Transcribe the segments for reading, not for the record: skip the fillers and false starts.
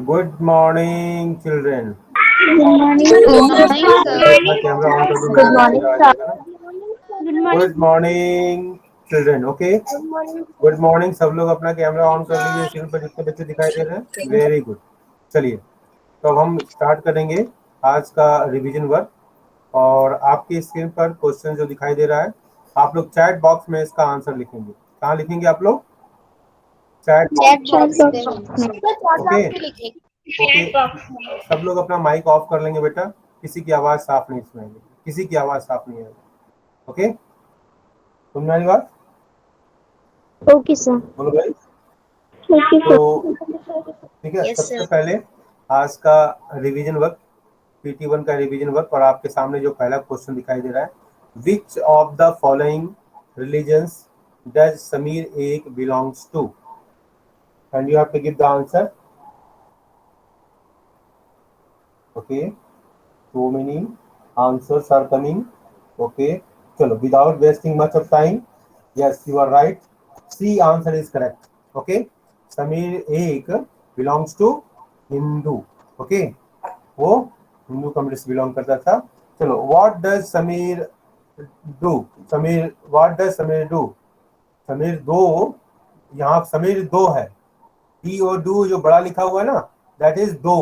Good morning children. Good morning, Good sir. morning, sir. सबने अपना camera on कर दो, मेरा Good मैसेज morning, आ sir. जाएगा ना। Good morning. Good morning children. Okay, good morning. सब लोग अपना कैमरा ऑन कर लीजिए। स्क्रीन पर जितने बच्चे दिखाई दे रहे हैं, वेरी गुड। चलिए, तो अब हम स्टार्ट करेंगे आज का रिवीजन वर्क। और आपकी स्क्रीन पर क्वेश्चन जो दिखाई दे रहा है, आप लोग चैट बॉक्स में इसका आंसर लिखेंगे। कहाँ लिखेंगे आप लोग? Chat chat box. बॉक्स पे ओके ओके, Chat box में. सब लोग अपना माइक ऑफ कर लेंगे बेटा। किसी की आवाज़ साफ नहीं सुनाएगी, किसी की आवाज़ साफ नहीं आएगी। ओके, सुन रही बात? Okay, sir. बोलो भाई। Okay, तो sir. ठीक है, यस सबसे सर। पहले आज का रिवीजन वर्क, PT1 का रिवीजन वर्क। और आपके सामने जो पहला क्वेश्चन दिखाई दे रहा है, which of the following religions does Sameer एक belongs to, and you have to give the answer. Okay, so many answers are coming. Okay, चलो, without wasting much of time, yes you are right, C answer is correct. Okay, Sameer एक belongs to Hindu. Okay, वो Hindu communist belong करता था। चलो, what does Sameer do, Sameer what does Sameer do, Sameer दो, यहाँ समीर दो है, डी ओ डू जो बड़ा लिखा हुआ है ना, that is two,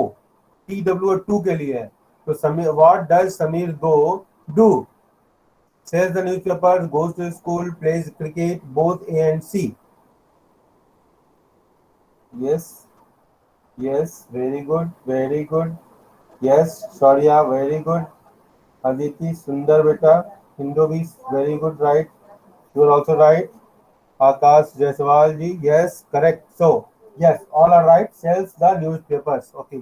T W two के लिए है। तो Sameer, what does Sameer two do? Sells the newspaper, goes to school, plays cricket, both A and C. Yes yes, very good very good. Yes Shaurya, very good. Aditi, सुंदर बेटा। हिंदू भी very good, right, you are also right. Akash Jaiswal ji, yes, correct. So, yes, all are right. Sells the newspapers. Okay.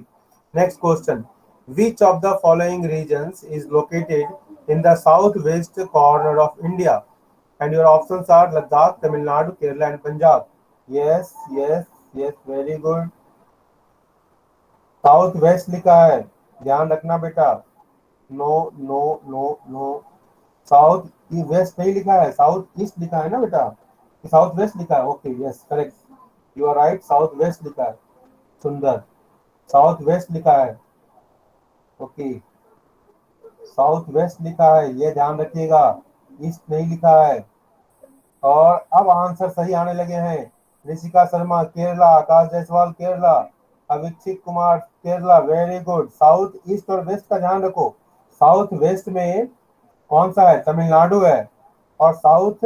Next question. Which of the following regions is located in the southwest corner of India? And your options are Ladakh, Tamil Nadu, Kerala, and Punjab. Yes, yes, yes, very good. South west लिखा है, ध्यान रखना बेटा। No no no no, south west नहीं लिखा है, south east लिखा है ना बेटा, साउथ वेस्ट लिखा है। Okay, yes correct, you are right, south west लिखा है। सुंदर, साउथ वेस्ट लिखा है। ओके, साउथ वेस्ट लिखा है, ये ध्यान रखिएगा, ईस्ट नहीं लिखा है। और अब आंसर सही आने लगे हैं। Rishika Sharma Kerala, Akash Jaiswal Kerala, Abhishek Kumar Kerala, very good. South east और वेस्ट का ध्यान रखो, साउथ वेस्ट में कौन सा है? तमिलनाडु है। और साउथ,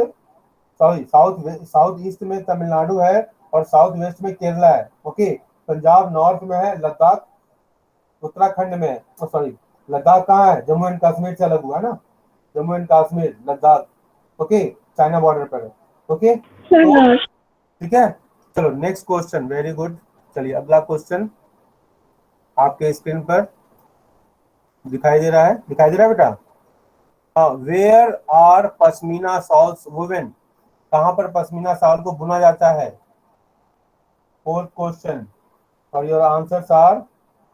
सॉरी, साउथ ईस्ट में तमिलनाडु है, और साउथ वेस्ट में केरला है। ओके, पंजाब नॉर्थ में है, लद्दाख उत्तराखंड में है। सॉरी, लद्दाख कहाँ है? जम्मू एंड कश्मीर से अलग हुआ है ना, Jammu and Kashmir, Ladakh. Okay, China border पर है। ओके, तो Sir, ठीक है। चलो नेक्स्ट क्वेश्चन, वेरी गुड। चलिए अगला क्वेश्चन आपके स्क्रीन पर दिखाई दे रहा है, दिखाई दे रहा है बेटा। Where are pashmina shawls woven, कहाँ पर पश्मीना शॉल को बुना जाता है? फोर्थ क्वेश्चन, और योर आंसर्स आर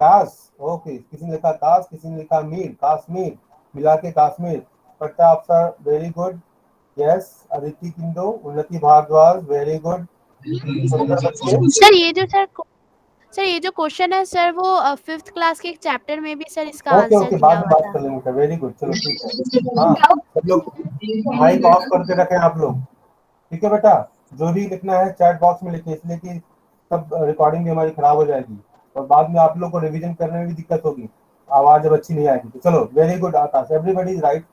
काश। ओके, किसी ने लिखा काश, किसी ने लिखा मीर, काश्मीर, मिला के काश्मीर। पट्टा अफसर, वेरी गुड। यस, अदिति किंदो, उन्नति भारद्वाज, वेरी गुड। सुंदर बच्चे। सर ये जो सर ये जो क्वेश्चन है सर, वो फिफ्थ क्लास के चैप्टर में भी सर इसका ओके आंसर ओके, दिया बाद में हुआ बात था। कर लेंगे, वेरी गुड, चलो ठीक है। हाँ, सब लोग माइक ऑफ करके रखें आप लोग, ठीक है बेटा। जो भी लिखना है चैट बॉक्स में लिखिए, इसलिए कि सब रिकॉर्डिंग भी हमारी खराब हो जाएगी, और बाद में आप लोग को रिवीजन करने में भी दिक्कत होगी, आवाज जब अच्छी नहीं आएगी। तो चलो, very good Akash, everybody is right.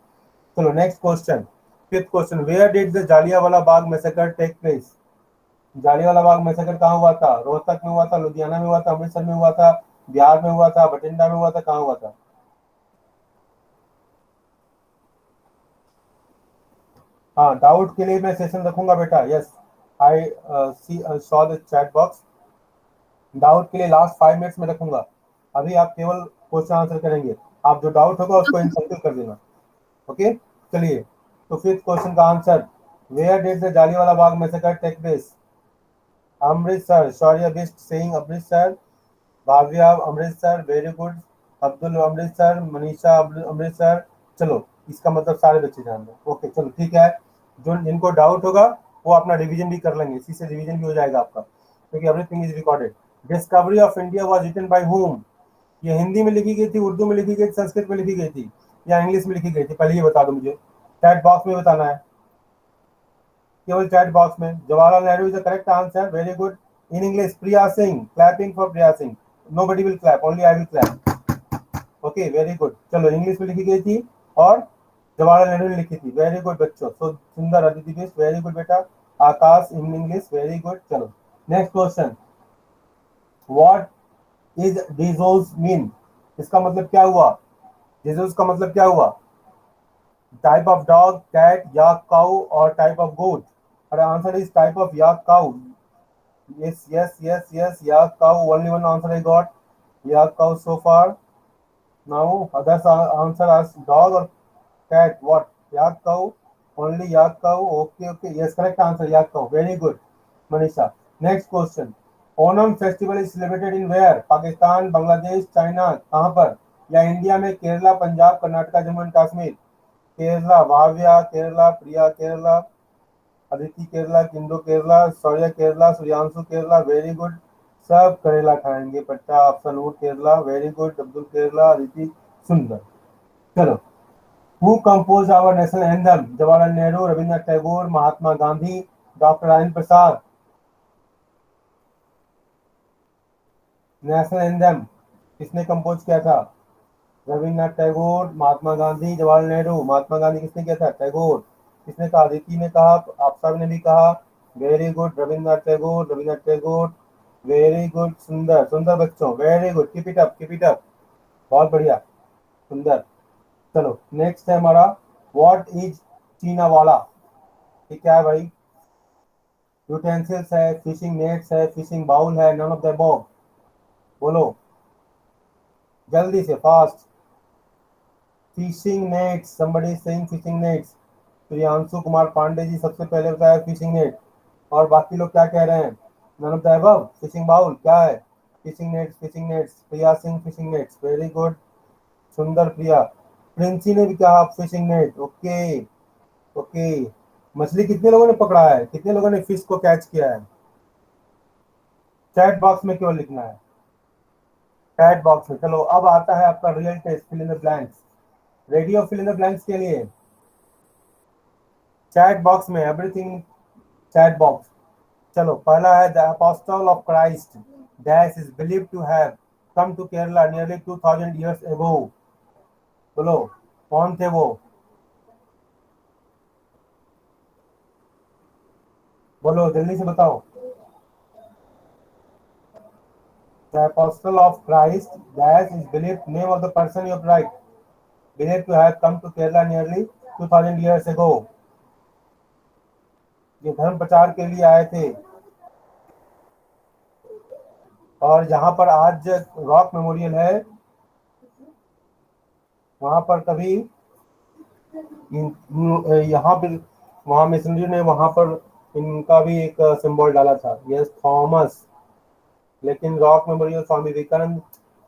चलो next question, fifth question, where did the Jallianwala Bagh massacre take place? Jallianwala Bagh massacre कहाँ हुआ था? रोहतक में हुआ था, लुधियाना में हुआ था, अमृतसर में हुआ था, बिहार में हुआ था, बठिंडा में हुआ था, कहाँ हुआ था? हाँ, डाउट के लिए मैं सेशन रखूंगा बेटा। Yes, I see saw the chat box. Doubt के लिए लास्ट 5 मिनट्स में रखूंगा। अभी आप केवल क्वेश्चन आंसर करेंगे, आप जो डाउट होगा उसको इनसर्कल कर देना। ओके, चलिए, तो फिफ्थ क्वेश्चन का answer, where did the Jallianwala Bagh massacre take place? Amritsar, Shaurya Bisht Singh Amritsar, Bhavya Amritsar, very good. Abdul Amritsar, Manisha Amritsar. चलो, इसका मतलब सारे बच्चे जान रहे हैं। ओके, चलो ठीक है। जो जिनको डाउट होगा वो अपना रिवीजन भी कर लेंगे, इसी से रिवीजन भी हो जाएगा आपका, क्योंकि everything is recorded. Discovery of India was written by whom? ये हिंदी में लिखी गई थी, उर्दू में लिखी गई थी, संस्कृत में लिखी गई थी या इंग्लिश में लिखी गई थी? पहले ये बता दो मुझे, चैट बॉक्स में बताना है, केवल चैट बॉक्स में। Jawaharlal Nehru is the correct answer, very good. In English, Priya Singh, clapping for Priya Singh. Nobody will clap, only I will clap. Okay, very good. चलो, इंग्लिश में लिखी गई थी और जवाहरलाल नेहरू ने लिखी थी। वेरी गुड बच्चों। सो सुंदर, अदिति बिस्ट, वेरी गुड बेटा। Akash in English, very good. चलो next question, what is dzos mean? इसका मतलब क्या हुआ? डिजोज का मतलब क्या हुआ? Type of dog, cat, yak, cow और टाइप ऑफ गोट? और answer is type of yak cow. Yes, yes, yes, yes. Yak cow. Only one answer I got. Yak cow so far. Now others answer as dog or cat. What? Yak cow. Only yak cow. Okay, okay. Yes, correct answer. Yak cow. Very good, Manisha. Next question. Onam festival is celebrated in where? Pakistan, Bangladesh, China. कहाँ पर? या India में? Kerala, Punjab, Karnataka, Jammu and Kashmir? Kerala, Bhavya Kerala, Priya Kerala, Aditi Kerala, Kindo Kerala, Saurya Kerala, Suryanshu Kerala, very good. सब करेला खाएंगे पट्टा, option O Kerala, very good. Abdul Kerala, Aditi, सुंदर। चलो, who compose our national anthem? Jawaharlal Nehru, Rabindranath Tagore, Mahatma Gandhi, doctor Rajendra Prasad. National anthem किसने कंपोज किया था? रविंद्रनाथ टैगोर, महात्मा गांधी, जवाहरलाल नेहरू। महात्मा गांधी किसने किया था? टैगोर। किसने कहा? अदिति ने कहा, आप सब ने भी कहा। Very good, Rabindranath Tagore, Rabindranath Tagore. Very good, सुंदर सुंदर बच्चों, very good, keep it up, keep it up. बहुत बढ़िया, सुंदर। चलो नेक्स्ट है हमारा, व्हाट इज चीना वाला? ये क्या है भाई? यूटेंसिल्स है, फिशिंग नेट्स है, फिशिंग बाउल है, नन ऑफ द अबव? बोलो जल्दी से, fast. Fishing nets, somebody is saying fishing nets. Priyanshu Kumar Pandey ji सबसे पहले बताया फिशिंग नेट, और बाकी लोग क्या कह रहे हैं? None of the above. Fishing bowl क्या है? Fishing nets, fishing nets. Priya Singh, fishing nets, very good, सुंदर प्रिया। प्रिंसी ने भी कहा फिशिंग नेट। Okay okay. मछली कितने लोगों ने पकड़ा है? कितने लोगों ने फिश को कैच किया है? चैट बॉक्स में केवल लिखना है, चैट बॉक्स में। चलो अब आता है आपका real test, fill in the blanks. Ready हो फिल इन द ब्लैंक्स के लिए? चैट बॉक्स में एवरीथिंग, चैट बॉक्स। चलो पहला है, the apostle of Christ dash is believe to have come to Kerala nearly 2000 years ago। बोलो कौन थे वो? बोलो जल्दी से बताओ। The apostle of Christ dash is believe, name of the person you write, believe to have come to Kerala nearly 2000 years ago। ये धर्म प्रचार के लिए आए थे, और जहां पर आज रॉक मेमोरियल है, वहां पर कभी यहाँ पे, वहां मिशनरी ने वहां पर इनका भी एक सिंबल डाला था, यस थॉमस। लेकिन रॉक मेमोरियल स्वामी विवेकानंद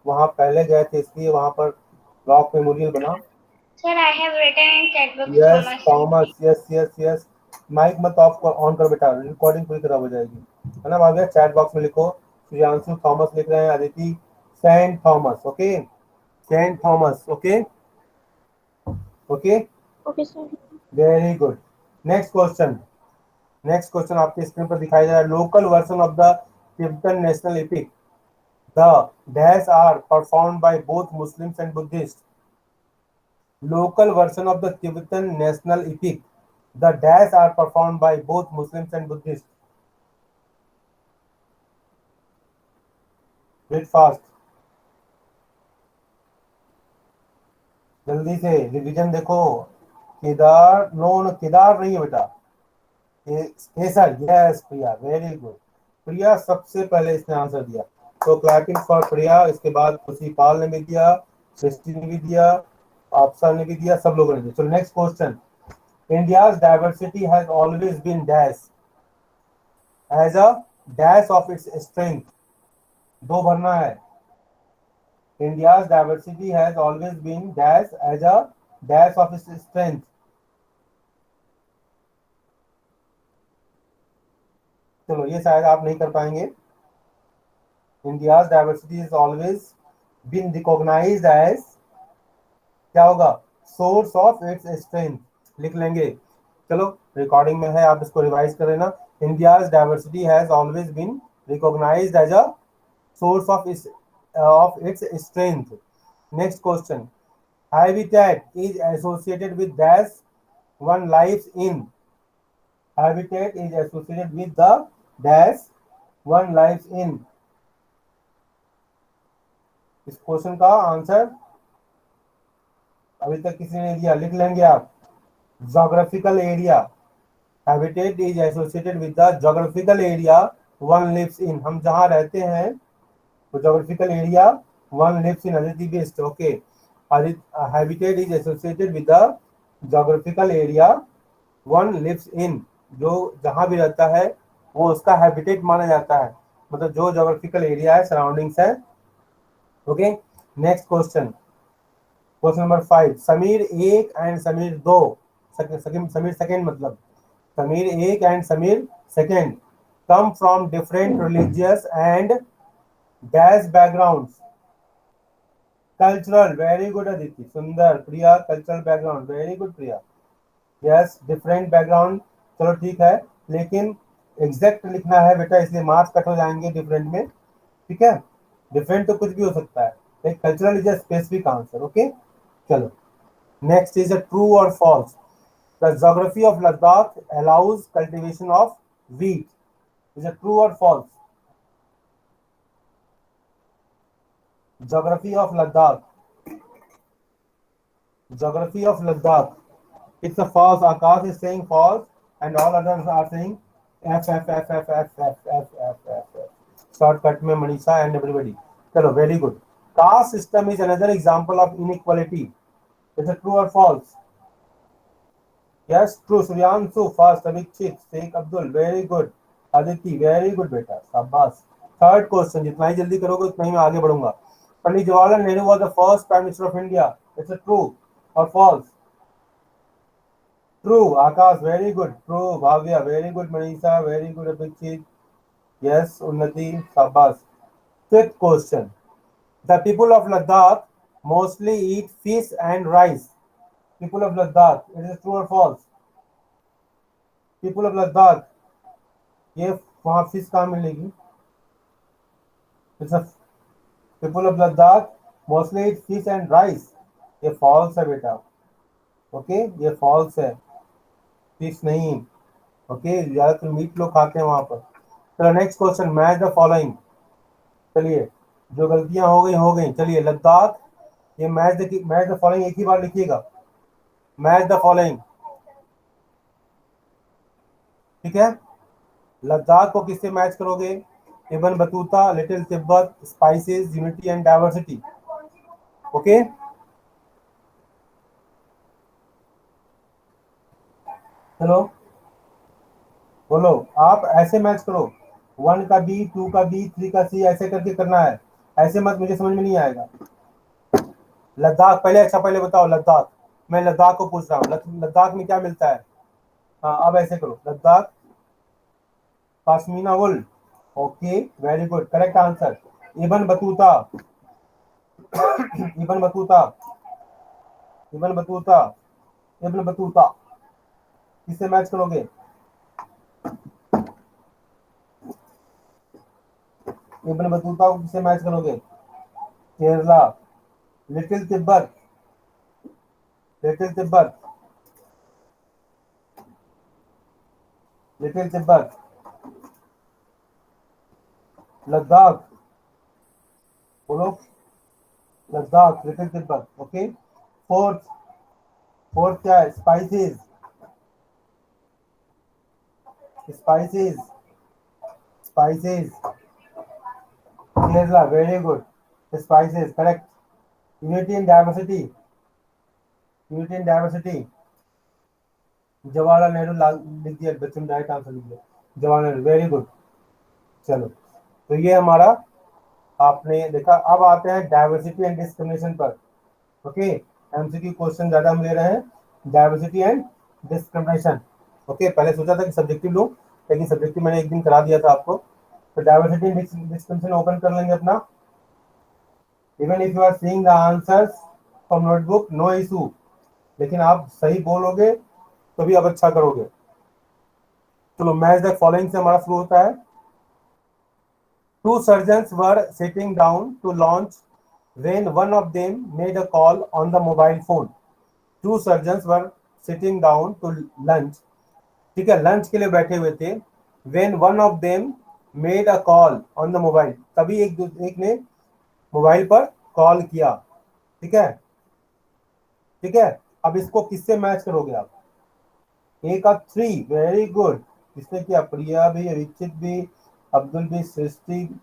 वहां पहले गए थे, इसलिए वहां पर रॉक मेमोरियल बना। Sir, I have written in chat box yes Thomas. Thomas, yes yes yes. Mike मत ऑफ ऑन कर बेटा, रिकॉर्डिंग पूरी तरह हो जाएगी, है ना भाग्य? चैट बॉक्स में लिखो, श्रियांशु थॉमस लिख रहे हैं, Aditi saint Thomas. Okay, saint Thomas. Okay okay, Okay, sir. Very good. Next question, next question आपके स्क्रीन पर दिखाई दे रहा है, local version of the Tibetan national epic the dash are performed by both Muslims and Buddhist. Local version of the Tibetan national epic the dash are performed by both Muslims and Buddhist. Wait fast, जल्दी से revision देखो। Kedar, no no Kedar नहीं है बेटा, केसर। Yes प्रिया, very good. प्रिया सबसे पहले इसने answer दिया, तो क्लैपिंग फॉर प्रिया। इसके बाद खुशी पाल ने भी दिया, सृष्टि ने भी दिया, आपसा ने भी दिया, सब लोगों ने दिया। चलो next question, India's diversity has always been dash as a dash of its strength. दो भरना है, India's diversity has always been dash as a dash of its strength. चलो ये शायद आप नहीं कर पाएंगे, India's diversity is always been recognized as, क्या होगा, सोर्स ऑफ इट्स स्ट्रेंथ, लिख लेंगे। चलो रिकॉर्डिंग में है, आप इसको रिवाइज कर लेना। India's diversity has always been recognized as a source of its strength. Next question. Habitat is associated with dash one lives in. Habitat is associated with the dash one lives in. इस question का answer अभी तक किसी ने दिया, लिख लेंगे आप। Geographical area. Habitat is associated with the geographical area one lives in. हम जहाँ रहते हैं तो geographical area one lives in. Aditi based. Okay. Habitat is associated with the geographical area one lives in. जो जहाँ भी रहता है वो उसका habitat माना जाता है, मतलब जो geographical area है, surroundings है। Okay, next question, question number 5। Sameer एक एंड समीर दो, समीर सेकेंड, मतलब समीर एक and Sameer second come from different religious and dash backgrounds. Cultural, very good Aditi, सुंदर। प्रिया, कल्चरल बैकग्राउंड, वेरी गुड प्रिया। यस, डिफरेंट बैकग्राउंड, चलो ठीक है, लेकिन एग्जैक्ट लिखना है बेटा, इसलिए मार्क्स कट हो जाएंगे डिफरेंट में, ठीक है। डिफरेंट तो कुछ भी हो सकता है, लेकिन cultural is a specific answer. Okay, चलो नेक्स्ट इज अ ट्रू और false. The geography of Ladakh allows cultivation of wheat. Is a true और false? Geography of Ladakh. Geography of Ladakh. It's a false. Akash is saying false, and all others are saying F F F F F F F F F. Shortcut में Manisha and everybody. चलो, very good. Caste system is another example of inequality. Is it true or false? Yes, true. Suryanshu first. Abhishek, Sheikh Abdul, very good. Aditi, very good बेटा, शाबाश। Third question, जितना ही जल्दी करोगे उतना ही मैं आगे बढ़ूंगा। Pandit Jawaharlal Nehru was the first prime minister of India. It's a true or false? True. Akash, very good. True. Bhavya, very good. Manisha, very good. Abhishek, yes. Unnati, शाबाश। Fifth question. The people of Ladakh mostly eat fish and rice. People of Ladakh, it is true or false? People of Ladakh, ये वहाँ fish कहाँ मिलेगी? It's a people of Ladakh mostly eat fish and rice. ये false है बेटा, okay, ये false है, fish नहीं, ओके, ज्यादातर मीट लोग खाते हैं वहां पर। चलो next question, match the following. चलिए, जो गलतियां हो गई। चलिए, लद्दाख, ये मैच द फॉलोइंग एक ही बार लिखिएगा, मैच द फॉलोइंग, ठीक है। लद्दाख को किससे मैच करोगे? Ibn Battuta, little Tibet, spices, unity and diversity. Okay, चलो बोलो, आप ऐसे मैच करो, 1 का बी, 2 का बी, 3 का सी, ऐसे करके करना है, ऐसे मत, मुझे समझ में नहीं आएगा। लद्दाख पहले, अच्छा पहले बताओ लद्दाख, मैं लद्दाख को पूछ रहा हूँ, लद्दाख में क्या मिलता है? हाँ, अब ऐसे करो, Ladakh pashmina wool, okay, very good, correct answer. Ibn Battuta, Ibn Battuta, Ibn Battuta, Ibn Battuta, किससे मैच करोगे? इब्न बतूता को किससे मैच करोगे? Kerala, little Tibet, little Tibet, little Tibet, Ladakh, बोलो, Ladakh, little Tibet, okay. Fourth, fourth क्या है? Spices, spices, spices, Kerala, very good, spices, correct. Unity and diversity, unity and diversity, Jawaharlal Nehru लिख दिया, बच्चों ने डायरेक्ट आंसर लिख दिया, जवाहरलाल नेहरू, वेरी गुड। चलो, तो ये हमारा आपने देखा। अब आते हैं डाइवर्सिटी एंड डिस्क्रिमिनेशन पर। ओके, एमसीक्यू क्वेश्चन ज्यादा हम ले रहे हैं, डाइवर्सिटी एंड डिस्क्रिमिनेशन। ओके, पहले सोचा था कि सब्जेक्टिव लूं, लेकिन सब्जेक्टिव मैंने एक दिन करा दिया था आपको, तो डाइवर्सिटी डिस्क्रिप्शन ओपन कर लेंगे अपना। Even if you are seeing the answers from notebook, no issue, लेकिन आप सही बोलोगे तो भी आप अच्छा करोगे। चलो, मैच द फॉलोइंग से हमारा शुरू होता है। Two surgeons were sitting down to lunch when one of them made a call on the mobile phone. Two surgeons were sitting down to lunch. ठीक है, लंच के लिए बैठे हुए थे। when one of them made a call on the mobile, तभी एक ने मोबाइल पर कॉल किया। ठीक है, ठीक है। अब इसको किससे मैच करोगे आप? ए का 3, वेरी गुड। किसने किया? प्रिया भी, अभिक्षित भी, अब्दुल भी, सृष्टि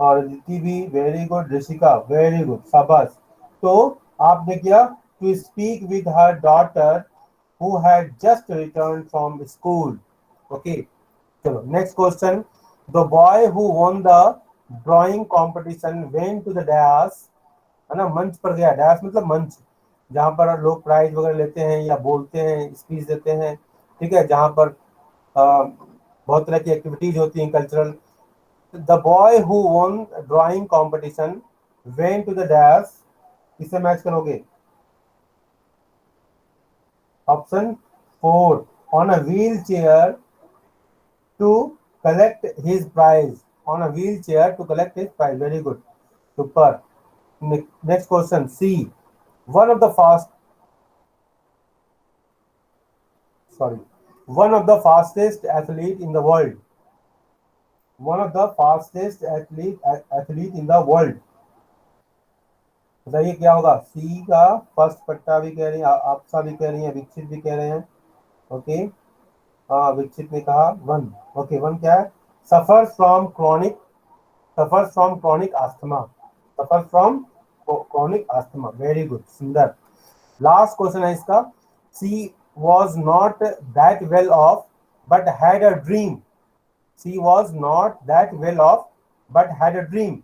और अदिति भी, very good. Rishika, very good, शाबाश। तो आपने किया to speak with her daughter who had just return from school. Okay, चलो next question. The boy who won the drawing competition went to the dash, है ना, मंच पर गया। डैश मतलब मंच, जहाँ पर लोग प्राइज वगैरह लेते हैं या बोलते हैं, स्पीच देते हैं। ठीक है, जहाँ पर बहुत तरह की एक्टिविटीज होती हैं cultural. The boy who won drawing competition went to the dash, किससे मैच करोगे? Option 4, on a wheel chair to collect his prize. On a wheel chair to collect his prize, very good, super. Next question, C, one of the fastest athlete in the world. One of the fastest athlete in the world. बताइए क्या होगा? सी का first पट्टा भी कह रही है, आपसा भी कह रही है, विकसित भी कह रहे हैं। ओके, हाँ, विकसित ने कहा 1। ओके, 1 क्या है? Suffers from chronic asthma. Suffers from chronic asthma, very good, सुंदर। लास्ट क्वेश्चन है इसका। सी was not that well off but had a dream. She was not that well off but had a dream.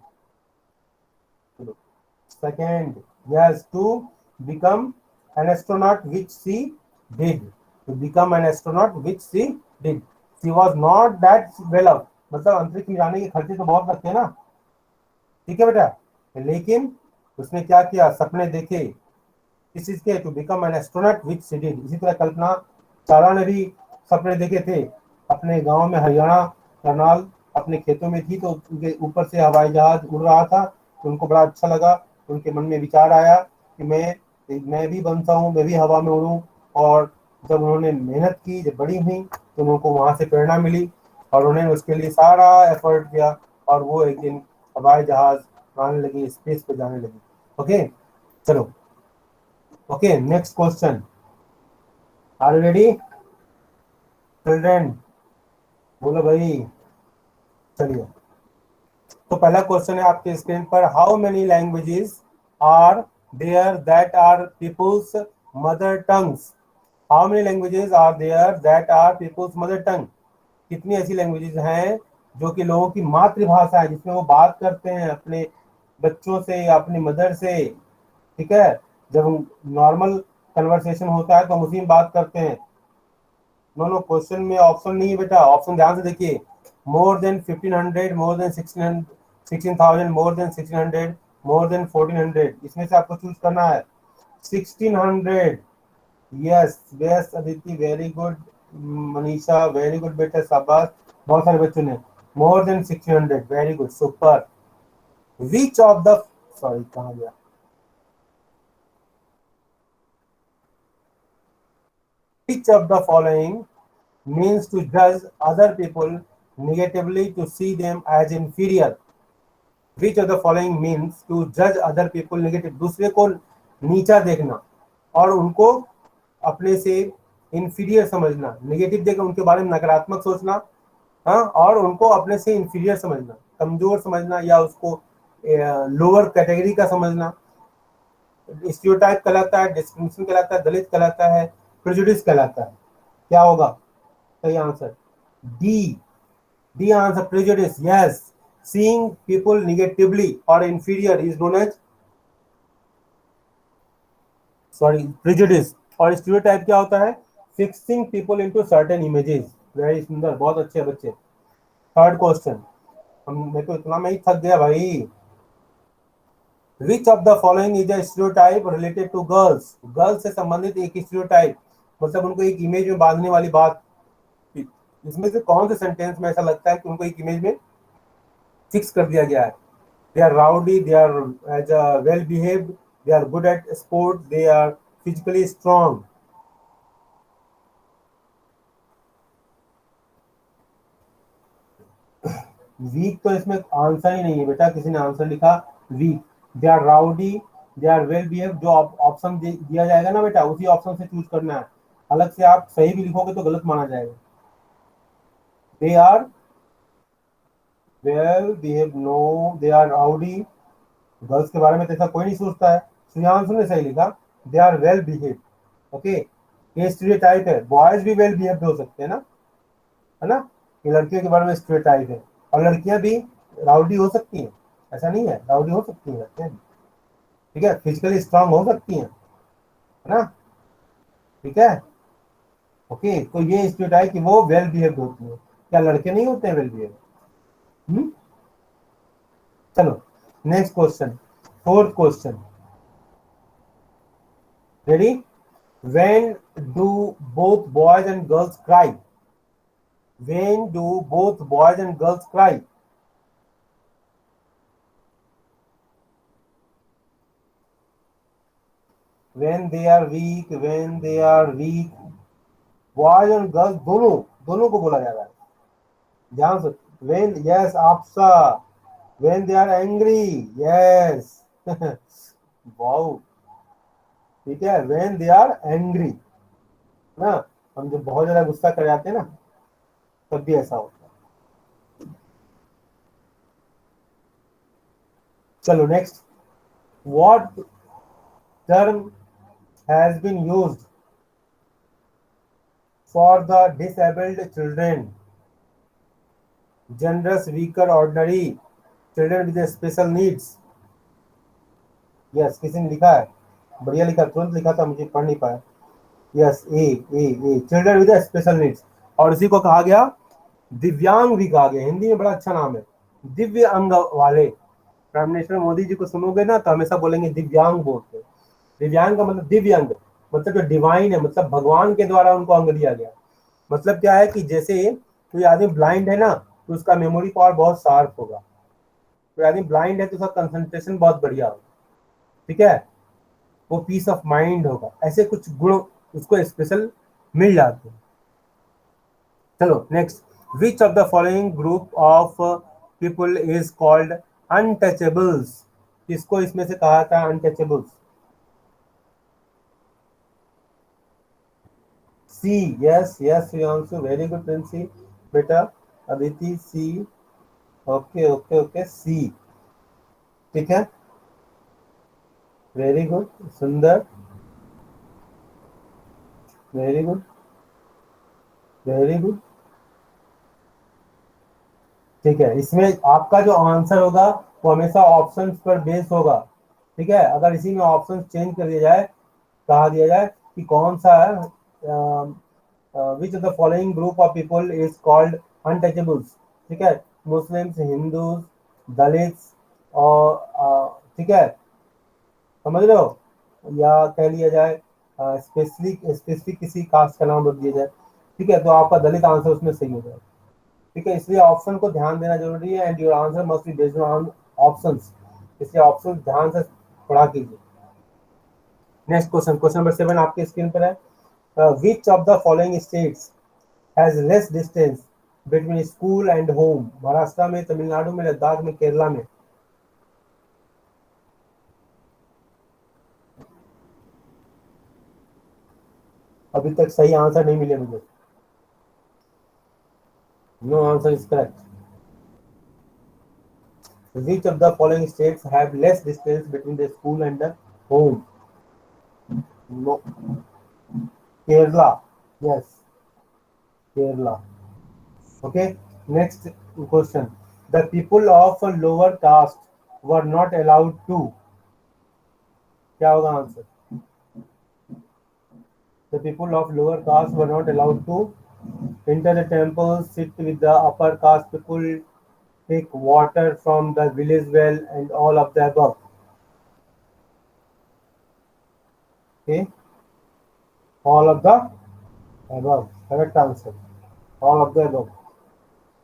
Second, yes, to become an astronaut, which she did. To become an astronaut, which she did. She was not that well off, मतलब अंतरिक्ष में जाने के खर्चे तो बहुत लगते हैं ना, ठीक है बेटा, लेकिन उसने क्या किया? सपने देखे। किस चीज के? To become an astronaut which she did. इसी तरह कल्पना चावला ने भी सपने देखे थे। अपने गांव में हरियाणा, करनाल, अपने खेतों में थी, तो उनके ऊपर से हवाई जहाज उड़ रहा था, तो उनको बड़ा अच्छा लगा। उनके मन में विचार आया कि मैं भी बनता हूँ, मैं भी हवा में उड़ूं। और जब उन्होंने मेहनत की, जब बड़ी हुई, तो उनको वहां से प्रेरणा मिली और उन्होंने उसके लिए सारा एफर्ट किया, और वो एक दिन हवाई जहाज उड़ाने लगी, स्पेस पे जाने लगी। ओके, चलो, okay, next question, are you ready children? बोलो भाई। चलिए, तो पहला क्वेश्चन है आपके स्क्रीन पर। How many languages are there that are people's mother tongues? How many languages are there that are people's mother tongue? कितनी ऐसी लैंग्वेजेस हैं जो कि लोगों की मातृभाषा है, जिसमें वो बात करते हैं अपने बच्चों से या अपनी मदर से। ठीक है, जब नॉर्मल कन्वर्सेशन होता है तो हम उसी में बात करते हैं। नो, क्वेश्चन में ऑप्शन नहीं है बेटा, ऑप्शन ध्यान से देखिए। More than 1500, more than 16,000, more than 1600, more than 1400, इसमें से आपको चूज करना है 1600। Yes yes, Aditi very good, Manisha very good बेटा, शाबाश, बहुत सारे बच्चों ने more than 1600, very good, super. Which of the, sorry कहाँ गया, which of the following means to judge other people negatively, to see them as inferior? Which of the following means to judge other people negative? दूसरे को नीचा देखना और उनको अपने से इंफीरियर समझना, नेगेटिव देखकर उनके बारे में नकारात्मक सोचना, हाँ, और उनको अपने से इंफीरियर समझना, कमजोर समझना, या उसको लोअर कैटेगरी का समझना। स्टीरियोटाइप कहलाता है, डिस्क्रिमिनेशन कहलाता है, दलित कहलाता है, प्रेजुडिस कहलाता है। क्या होगा सही answer? D answer, prejudice. Yes, seeing people negatively और inferior is known as, sorry, prejudice. और स्टीरियोटाइप क्या होता है? Fixing people into certain images. Very सुंदर, बहुत अच्छे बच्चे। थर्ड क्वेश्चन, मैं तो इतना में ही थक गया भाई। Which of the following is a stereotype related to girls, girls से संबंधित एक स्टीरियोटाइप, मतलब उनको एक इमेज में बांधने वाली बात। इसमें से कौन से सेंटेंस में ऐसा लगता है कि उनको एक इमेज में फिक्स कर दिया गया है? They are rowdy, they are as well behaved, they are good at sport, they are physically strong. Weak तो इसमें आंसर ही नहीं है बेटा, किसी ने आंसर लिखा वीक। They are rowdy, they are well behave, जो ऑप्शन दिया जाएगा ना बेटा उसी ऑप्शन से चूज करना है, अलग से आप सही भी लिखोगे तो गलत माना जाएगा। They are well behave, no they are rowdy, girls के बारे में तो ऐसा कोई नहीं सोचता है। श्रेयांश ने सही लिखा, they are well behave. Okay, ये स्टीरियोटाइप है, बॉयज भी वेल बिहेव हो सकते हैं ना, है ना, ये लड़कियों के बारे में स्टीरियोटाइप है। और लड़कियां भी राउडी हो सकती हैं, ऐसा नहीं है, राउडी हो सकती हैं लड़कियां भी, ठीक है, फिजिकली स्ट्रांग हो सकती हैं, है ना, ठीक है। ओके, तो ये स्टीरियोटाइप कि वो वेल बिहेव होती है, क्या लड़के नहीं होते हैं वेल बिहेव? चलो next question, fourth question, ready? When do both boys and girls cry? When do both boys and girls cry? When they are weak, when they are weak, boys and girls दोनों दोनों को बोला जा रहा है, ध्यान से। When, yes, Afsha. When they are angry, yes. wow, ठीक है, when they are angry, ना, हम जब बहुत ज्यादा गुस्सा कर जाते हैं ना तब भी ऐसा होता है। चलो next, what term has been used for the disabled children? Generous, weaker, ordinary, children with special needs? Yes, किसी ने लिखा है, बढ़िया लिखा, तुरंत लिखा था, मुझे पढ़ नहीं पाया। Yes, A children with special needs, और इसी को कहा गया दिव्यांग भी कहा गया, हिंदी में बड़ा अच्छा नाम है, दिव्य अंग वाले। प्राइम मिनिस्टर मोदी जी को सुनोगे ना तो हमेशा बोलेंगे दिव्यांग बोलते। दिव्यांग का मतलब दिव्य अंग, मतलब जो डिवाइन है, मतलब भगवान के द्वारा उनको अंग दिया गया। मतलब क्या है कि जैसे कोई आदमी ब्लाइंड है ना तो उसका मेमोरी पावर बहुत शार्प होगा, कोई आदमी ब्लाइंड है तो उसका कंसंट्रेशन बहुत बढ़िया होगा, ठीक है, वो पीस ऑफ माइंड होगा, ऐसे कुछ गुण उसको स्पेशल मिल जाते हैं। चलो next, which of the following group of people is called untouchables? किसको इसमें से कहा था untouchables? C, yes yes Shreyanshu, very good Princy बेटा, Aditi C, okay okay okay, C, ठीक है, वेरी गुड, सुंदर, वेरी गुड, वेरी गुड, ठीक है। इसमें आपका जो आंसर होगा वो हमेशा ऑप्शन पर बेस होगा, ठीक है। अगर इसी में ऑप्शन चेंज कर दिया जाए, कहा दिया जाए कि कौन सा विच of the following group of people is called untouchables, ठीक है, मुस्लिम्स, हिंदूज, दलित्स, और ठीक है, समझ रहे हो, या कह लिया जाए स्पेसिफिक स्पेसिफिक किसी कास्ट का नाम रख दिया जाए, ठीक है, तो आपका दलित आंसर उसमें सही हो जाएगा, ठीक है। इसलिए ऑप्शन को ध्यान देना जरूरी है, and your answer must be based on options, इसलिए ऑप्शन ध्यान से पढ़ा कीजिए। नेक्स्ट क्वेश्चन, क्वेश्चन नंबर 7 आपके स्क्रीन पर है, which of the following states has less distance between school and home? Maharashtra में, तमिलनाडु में, लद्दाख में, केरला में? अभी तक सही आंसर नहीं मिले मुझे, no answer is correct. Which of the following states have less distance between the school and the home? No. Kerala. Yes. Kerala. Okay. Next question. The people of a lower caste were not allowed to. क्या होगा answer? The people of lower caste were not allowed to enter the temple, sit with the upper caste people, take water from the village well and all of the above. Okay, all of the above, correct answer, all of the above.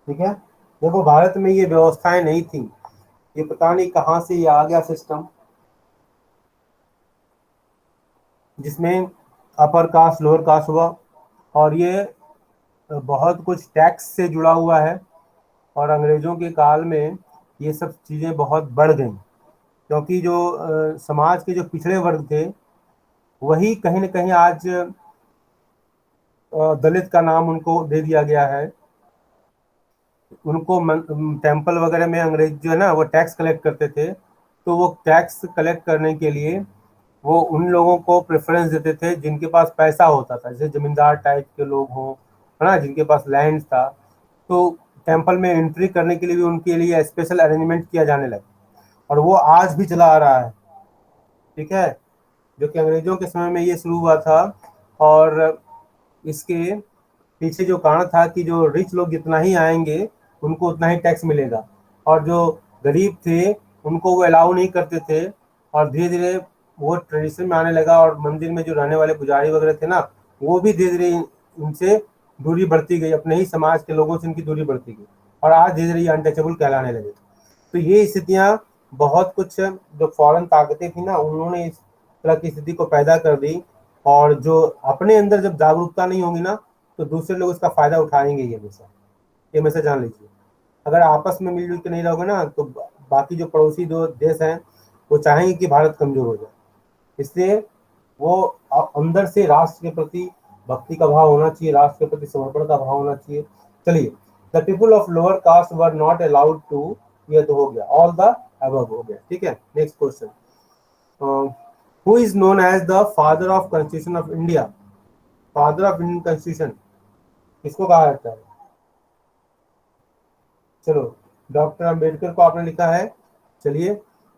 ठीक है, देखो भारत में ये व्यवस्थाएं नहीं थी, ये पता नहीं कहाँ से ये आ गया सिस्टम जिसमें अपर कास्ट लोअर कास्ट हुआ, और ये बहुत कुछ टैक्स से जुड़ा हुआ है, और अंग्रेजों के काल में ये सब चीज़ें बहुत बढ़ गई, क्योंकि जो समाज के जो पिछड़े वर्ग थे वही कहीं ना कहीं आज दलित का नाम उनको दे दिया गया है। उनको टेम्पल वगैरह में अंग्रेज जो है ना वो टैक्स कलेक्ट करते थे, तो वो टैक्स कलेक्ट करने के लिए वो उन लोगों को प्रेफरेंस देते थे जिनके पास पैसा होता था, जैसे जमींदार टाइप के लोग हों, है ना, जिनके पास लैंड था, तो टेम्पल में एंट्री करने के लिए भी उनके लिए स्पेशल अरेंजमेंट किया जाने लगा, और वो आज भी चला आ रहा है। ठीक है, जो कि अंग्रेजों के समय में ये शुरू हुआ था, और इसके पीछे जो कारण था कि जो रिच लोग जितना ही आएंगे उनको उतना ही टैक्स मिलेगा, और जो गरीब थे उनको वो अलाउ नहीं करते थे, और धीरे धीरे वो ट्रेडिशन में आने लगा, और मंदिर में जो रहने वाले पुजारी वगैरह थे ना वो भी धीरे धीरे इनसे दूरी बढ़ती गई, अपने ही समाज के लोगों से इनकी दूरी बढ़ती गई, और आज धीरे धीरे अनटचेबल कहलाने लगे। तो ये स्थितियाँ बहुत कुछ जो फॉरेन ताकतें थी ना उन्होंने इस तरह की स्थिति को पैदा कर दी, और जो अपने अंदर जब जागरूकता नहीं होगी ना तो दूसरे लोग इसका फायदा उठाएंगे ही हमेशा, ये हमेशा जान लीजिए। अगर आपस में मिलजुल के नहीं रहोगे ना तो बाकी जो पड़ोसी जो देश हैं वो चाहेंगे कि भारत कमजोर हो जाए, इसलिए वो अंदर से राष्ट्र के प्रति भक्ति का भाव होना चाहिए, राष्ट्र के प्रति समर्पण का भाव होना चाहिए। चलिए, the people of lower caste were not allowed to, ये तो हो गया, ऑल द अबव हो गया। ठीक है, next question, who is known as the father of constitution of India? Father of Indian constitution किसको कहा जाता है? चलो, डॉक्टर अंबेडकर को आपने लिखा है। चलिए,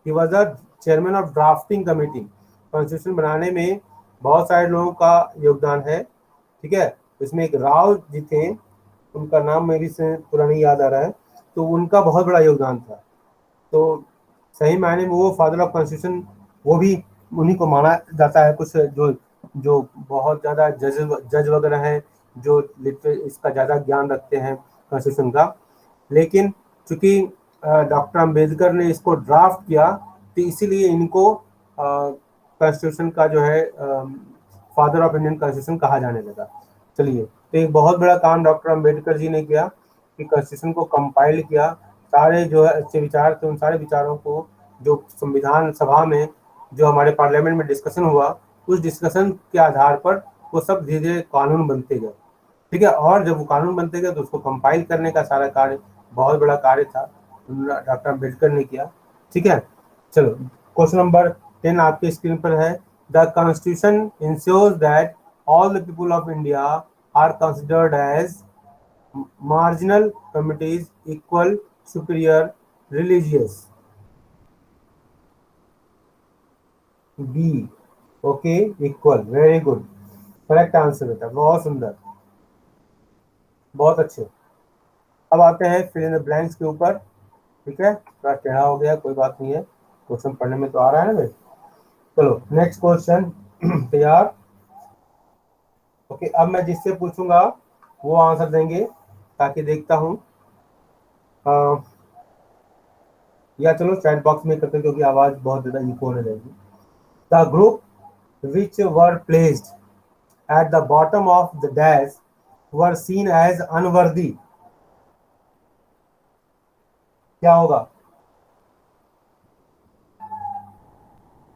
he was the chairman of drafting committee, constitution बनाने में बहुत सारे लोगों का योगदान है। ठीक है, इसमें एक राव जी थे, उनका नाम मेरी से पूरा नहीं याद आ रहा है, तो उनका बहुत बड़ा योगदान था, तो सही मायने में वो फादर ऑफ कॉन्स्टिट्यूशन, वो भी उन्हीं को माना जाता है। कुछ जो जो बहुत ज़्यादा जज वगैरह हैं जो इसका ज़्यादा ज्ञान रखते हैं कॉन्स्टिट्यूशन का, लेकिन चूंकि डॉक्टर अंबेडकर ने इसको ड्राफ्ट किया तो इसीलिए इनको कॉन्स्टिट्यूशन का जो है फादर ऑफ इंडियन कॉन्स्टिट्यूशन कहा जाने लगा। चलिए, तो एक बहुत बड़ा काम डॉक्टर अंबेडकर जी ने किया कि कॉन्स्टिट्यूशन को कंपाइल किया, सारे जो है अच्छे विचार थे उन सारे विचारों को जो संविधान सभा में जो हमारे पार्लियामेंट में डिस्कशन हुआ, उस डिस्कशन के आधार पर वो सब धीरे धीरे कानून बनते गए। ठीक है, और जब वो कानून बनते गए तो उसको कंपाइल करने का सारा कार्य, बहुत बड़ा कार्य था, डॉक्टर अम्बेडकर ने किया। ठीक है, चलो, क्वेश्चन नंबर 10 आपके स्क्रीन पर है। The constitution ensures that all the people of India are considered as marginal communities, equal, superior, religious. B, okay, equal, very good, correct answer बेटा, बहुत सुंदर, बहुत अच्छे। अब आते हैं फिल इन द ब्लैंक्स के ऊपर। ठीक है, थोड़ा टेढ़ा हो गया, कोई बात नहीं है, क्वेश्चन पढ़ने में तो आ रहा है ना भाई। चलो, नेक्स्ट क्वेश्चन, तैयार? ओके, अब मैं जिससे पूछूंगा वो आंसर देंगे, ताकि देखता हूँ, या चलो चैट बॉक्स में करते, क्योंकि आवाज बहुत ज्यादा इको होने लगेगी। The group which were placed at the bottom of the dash were seen as unworthy, क्या होगा?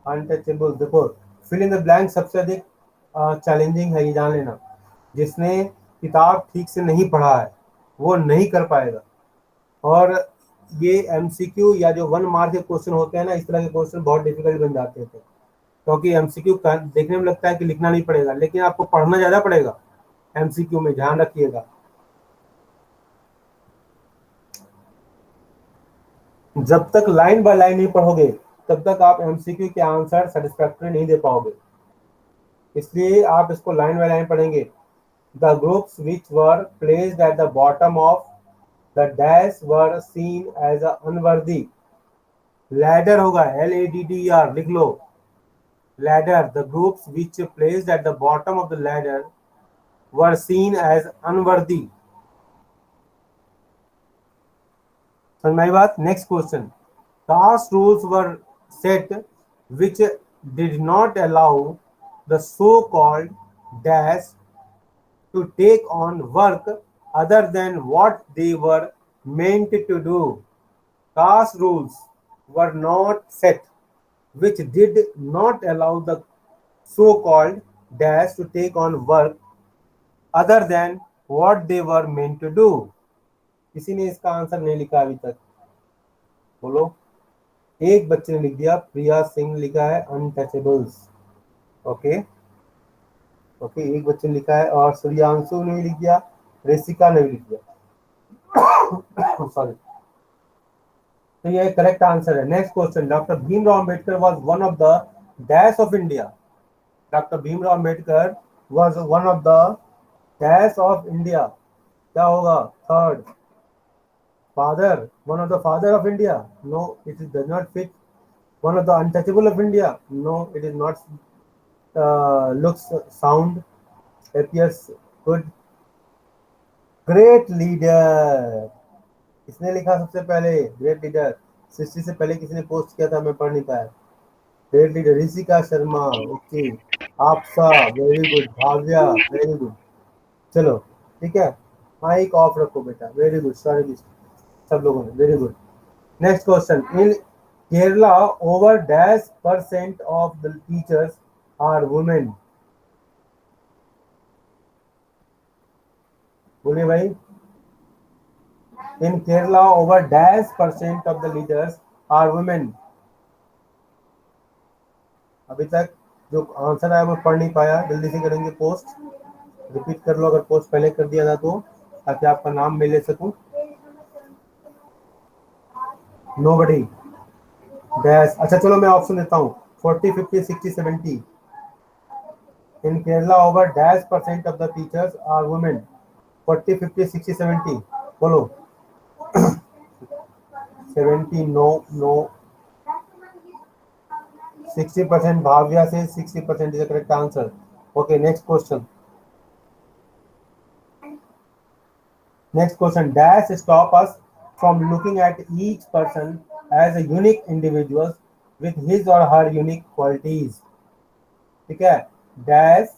अनटचेबल। देखो, फिल इन द ब्लैंक सबसे अधिक चैलेंजिंग है, ये जान लेना। जिसने किताब ठीक से नहीं पढ़ा है वो नहीं कर पाएगा, और ये एमसीक्यू या जो 1 मार्क के क्वेश्चन होते हैं ना, इस तरह के क्वेश्चन बहुत डिफिकल्ट बन जाते हैं, क्योंकि एमसीक्यू देखने में लगता है कि लिखना नहीं पड़ेगा, लेकिन आपको पढ़ना ज्यादा पड़ेगा एमसीक्यू में, ध्यान रखिएगा। जब तक लाइन बाय लाइन नहीं पढ़ोगे तब तक आप एमसीक्यू के आंसर सेटिस्फैक्टरी नहीं दे पाओगे, इसलिए आप इसको लाइन बाय लाइन पढ़ेंगे। The groups which were placed at the bottom of The dash were seen as a unworthy. Ladder होगा, LADDER, लिख लो. Ladder, the groups which placed at the bottom of the ladder were seen as unworthy. समझ में आई बात? Next question. Caste rules were set which did not allow the so-called dash to take on work other than what they were meant to do. Caste rules were not set which did not allow the so-called dash to take on work other than what they were meant to do. किसी ने इसका answer नहीं लिखा अभी तक, बोलो. एक बच्चे ने लिख दिया, प्रिया सिंह लिखा है अनटचेबल्स. ओके ओके, एक बच्चे ने लिखा है, और सूर्यांशु ने भी लिख दिया, रेसिका ने भी लिख दिया. सॉरी. तो ये करेक्ट आंसर है. Next question. Doctor Bhimrao Ambedkar was one of the dash of India. Doctor Bhimrao Ambedkar was one of the dash of India. क्या होगा? Third. Father, one of the father of India. No, it does not fit. One of the untouchable of India. No, it is not. Looks, sound, appears good. Great leader. किसने लिखा सबसे पहले? Great leader. सृष्टि से पहले किसी ने post किया था, मैं पढ़ नहीं पाया. Great leader Rishika Sharma. Okay. आपसा, very good. Bhavya, very good. चलो ठीक है, माइक ऑफ रखो बेटा. Very good. सॉरी सब लोगों ने, very good. Next question. In Kerala over dash % of the teachers are women. बोलिए भाई. In Kerala over dash % of the leaders are women. अभी तक जो आंसर आया वो पढ़ नहीं पाया, जल्दी से करेंगे पोस्ट. रिपीट कर लो अगर पोस्ट पहले कर दिया था तो, ताकि आपका नाम मैं ले सकूं. Nobody. Dash. अच्छा चलो मैं ऑप्शन देता हूँ. 40, 50, 60, 70. In Kerala over dash % of the teachers are women. 40, 50, 60, 70. बोलो. 70. No, no. 60% भाव्या से. 60% is the correct answer. Okay, next question. Next question. Dash stop us from looking at each person as a unique individual with his or her unique qualities. ठीक है. Dash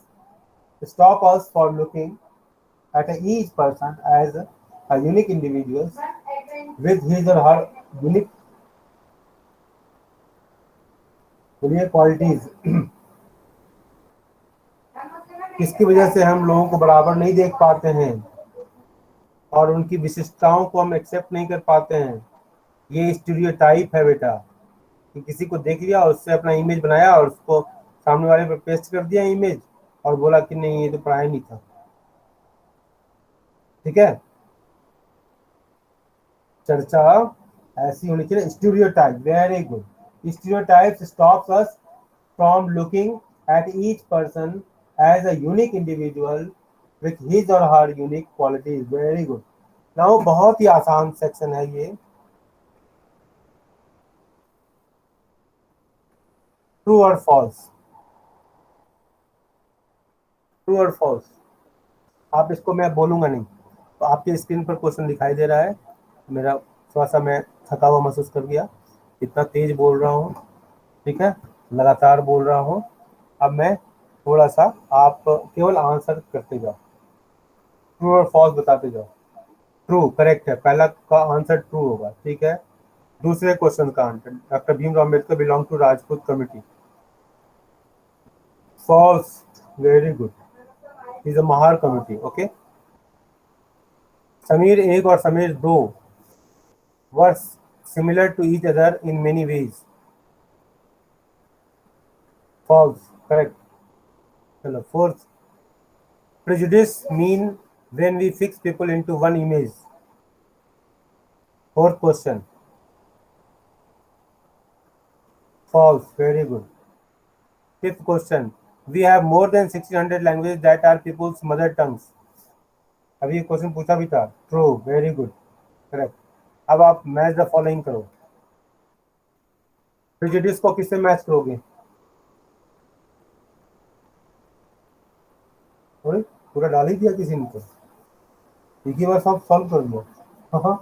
stop us for looking at each person as a unique individual with his or her unique qualities. किसकी वजह से हम लोगों को बराबर नहीं देख पाते हैं और उनकी विशिष्टताओं को हम एक्सेप्ट नहीं कर पाते हैं. ये स्टीरियोटाइप है बेटा, कि किसी को देख लिया और उससे अपना इमेज बनाया और उसको सामने वाले पर पेस्ट कर दिया इमेज और बोला कि नहीं ये तो पढ़ाई नहीं था. ठीक है, चर्चा ऐसी होनी चाहिए. Stereotype, very good. Stereotype stops us from looking at each person as a unique individual with his or her unique qualities. Very good. Now बहुत ही आसान सेक्शन है ये. ट्रू और फॉल्स. ट्रू और फॉल्स. आप इसको मैं बोलूंगा नहीं, तो आपके स्क्रीन पर क्वेश्चन दिखाई दे रहा है. मेरा थोड़ा सा मैं थका हुआ महसूस कर गया, इतना तेज बोल रहा हूँ. ठीक है, लगातार बोल रहा हूँ. अब मैं थोड़ा सा, आप केवल आंसर करते जाओ, ट्रू और फॉल्स बताते जाओ. ट्रू करेक्ट है, पहला का आंसर ट्रू होगा. ठीक है. दूसरे क्वेश्चन का answer, doctor Bhimrao Ambedkar belong to Rajput community. False. Very good. Is a Mahar community. Okay. Sameer 1 और Sameer 2 were similar to each other in many ways. False correct. चलो fourth. prejudice mean when we fix people into one image. Fourth question. False. Very good. Fifth question. We have more than 1600 languages that are people's mother tongues. अभी ये question पूछा भी था. True. Very good. Correct. अब आप match the following करो। Prejudice को किससे मैच करोगे? अरे पूरा डाल ही दिया किसी ने तो, एक ही बार सब सॉल्व कर लो। हाँ,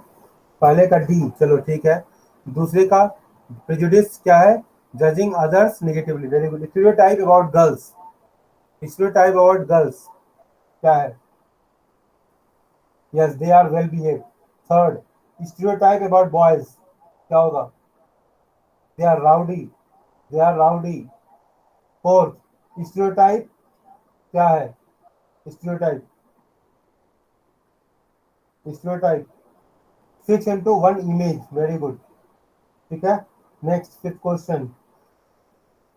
पहले का डी, चलो ठीक है। दूसरे का प्रेजुडिस क्या है? Judging others negatively, very good. Stereotype about girls, stereotype about girls क्या है? Yes, they are well behave. Third, stereotype about boys क्या होगा? They are rowdy, they are rowdy. Fourth, stereotype क्या है? Stereotype, stereotype fix into one image, very good. ठीक है, next fifth question,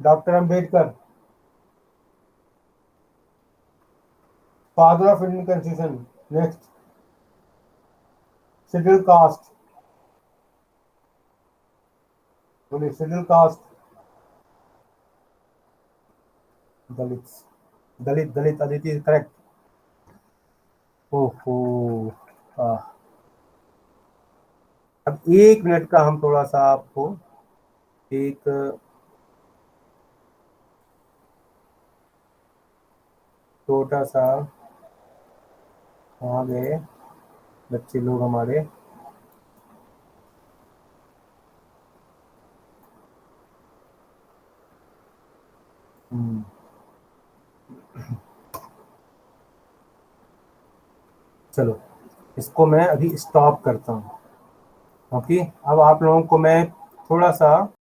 doctor Ambedkar, father of Indian constitution. Next, schedule caste, बोलिए schedule caste. Dalit, Dalit Dalit Aditi correct. ओहो, आह। अब 1 minute का हम थोड़ा सा आपको एक छोटा सा, वहाँ गए बच्चे लोग हमारे, चलो इसको मैं अभी स्टॉप करता हूँ। ओके, अब आप लोगों को मैं थोड़ा सा